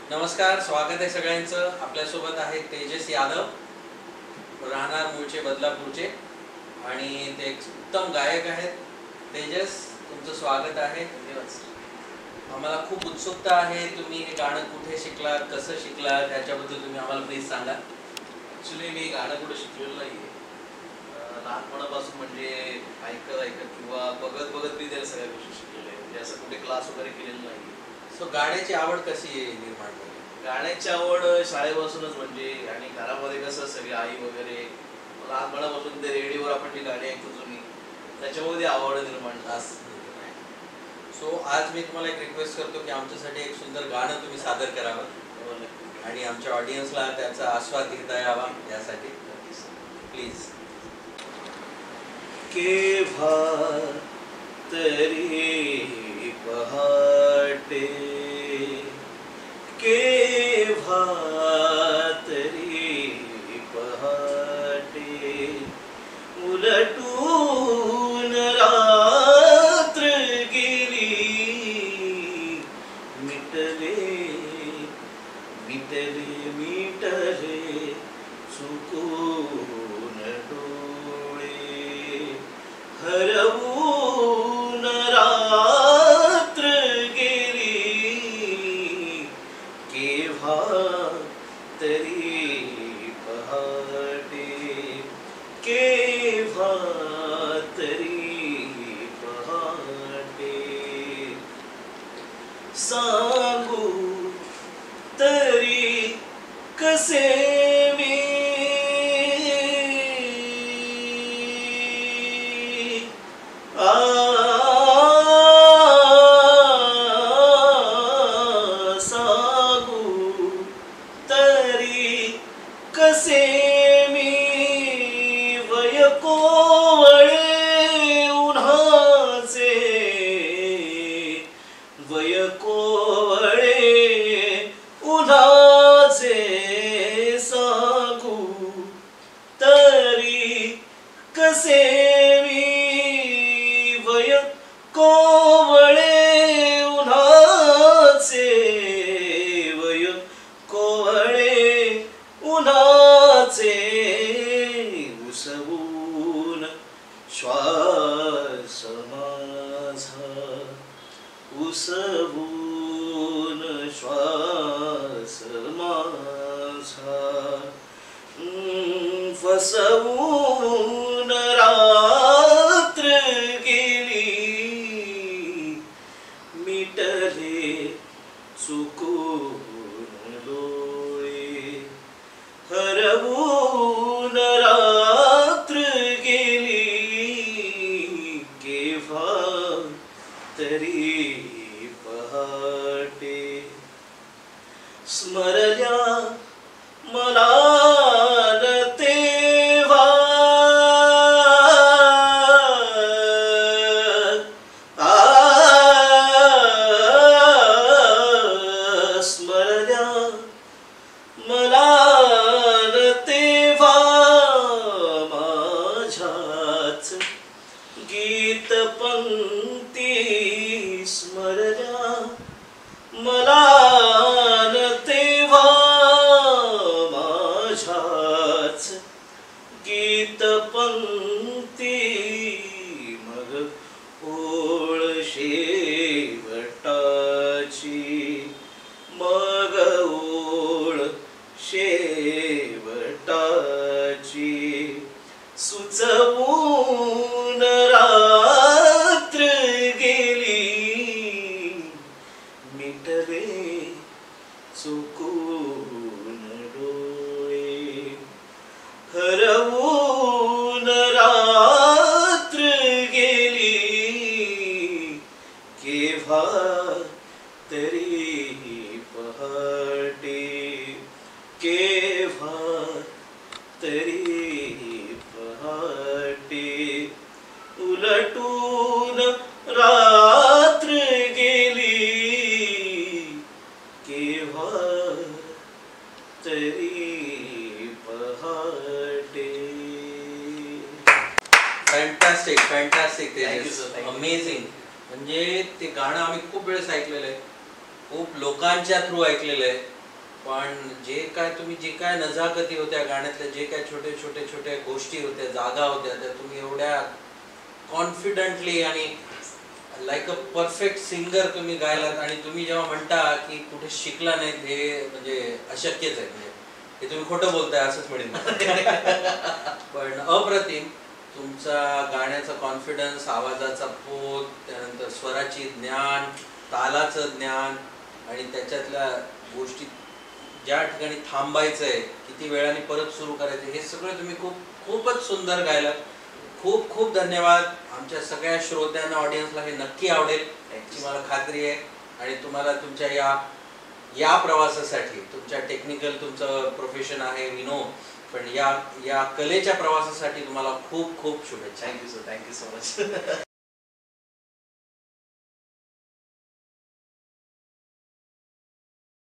नमस्कार, स्वागत आहे सगळ्यांचं. आपल्यासोबत आहे तेजस यादव, राहणार मूळचे बदलापूरचे आणि ते एक उत्तम गायक आहेत. तेजस, तुमचं स्वागत आहे. आम्हाला खूप उत्सुकता आहे, तुम्ही हे गाणं कुठे शिकलात, कसं शिकलात, त्याच्याबद्दल तुम्ही आम्हाला प्लीज सांगा. ॲक्च्युली मी गाणं कुठे शिकलेलं नाही आहे. लहानपणापासून म्हणजे ऐकत ऐकत किंवा बघत बघत मी त्या सगळ्या गोष्टी शिकलेल्या आहे. म्हणजे असं कुठे क्लास वगैरे केलेलं नाही. सो गाण्याची आवड कशी निर्माण झाली? गाण्याची आवड शाळेपासूनच म्हणजे, आणि घरामध्ये कसं सगळी आई वगैरे लहानपणापासून ते रेडिओवर आपण जी गाणी ऐकतो जुनी, त्याच्यामध्ये आवड निर्माण झाली. सो आज मी तुम्हाला एक रिक्वेस्ट करतो की आमच्यासाठी एक सुंदर गाणं तुम्ही सादर करावं आणि आमच्या ऑडियन्सला त्याचा आस्वाद घेता यावा यासाठी प्लीज. केव्हा तरी पहाटे, केव्हा तरी पहाटे, उलटून रात्र गेली, मिटले मिटले मिटले चुकून डोळे, हरवून रात्र गेली, केव्हा तरी पहाटे, केव्हा तरी पहाटे, सांगू तरी कसे मी सांगू तरी कसे मी, वय कोवळे उन्हाचे, वय कोवळे उन्हाचे, सांगू तरी कसे मी, वय कोवळे उन्हाचे, वय कोवळे उन्हाचे, उसवून श्वास माझा, उसवून श्वास माझा, फसवून रात्र गेली, मिटले चुकून डोळे, हरवून रात्र गेली, केव्हा तरी पहाटे, स्मरल्या मला तेव्हा, स्मरल्या मला तेव्हा, माझ्याच गीत पंक्ती स्मरल्या मला तेव्हा, माझ्याच गीत पंक्ती, मग ओळ शेवटाची, मग ओळ शेवटाची, सुचवून रात्र गेली, मिटले चुकून डोळे, हरवून रात्र गेली, केव्हा तरी पहाटे, केव्हा तरी पहाटे, उलटून रात्र गेली, केव्हा तरी पहाटे. Fantastic fantastic, Thank you, sir. Thank you. Amazing. म्हणजे ते गाणं आम्ही खूप वेळेस ऐकलेलं आहे, खूप लोकांच्या थ्रू ऐकलेलं आहे पण जे काय नजाकती होत्या गाण्यातल्या, जे काय छोट्या गोष्टी होत्या, जागा होत्या, त्या तुम्ही एवढ्या कॉन्फिडंटली आणि लाईक अ परफेक्ट सिंगर तुम्ही गायलात. आणि तुम्ही जेव्हा म्हणता की कुठे शिकला नाहीत, हे म्हणजे अशक्यच आहे. म्हणजे हे तुम्ही खोटं बोलताय असंच म्हणेन. पण अप्रतिम तुमचा गाण्याचा कॉन्फिडन्स, आवाजाचा पोत, त्यानंतर स्वराची ज्ञान, तालाचं ज्ञान आणि त्याच्यातल्या गोष्टी ज्या ठिकाणी थांबायचं आहे, किती वेळाने परत सुरू करायचं, हे सगळं तुम्ही खूपच सुंदर गायलात. खूप खूप धन्यवाद. आमच्या सगळ्या श्रोत्यांना, ऑडियन्सला हे नक्की आवडेल याची मला खात्री आहे. आणि तुम्हाला तुमच्या या प्रवासासाठी, तुमच्या टेक्निकल तुमचं प्रोफेशन आहे वी नो, पण या कलेच्या प्रवासासाठी तुम्हाला खूप खूप शुभेच्छा. Thank you sir, thank you so much.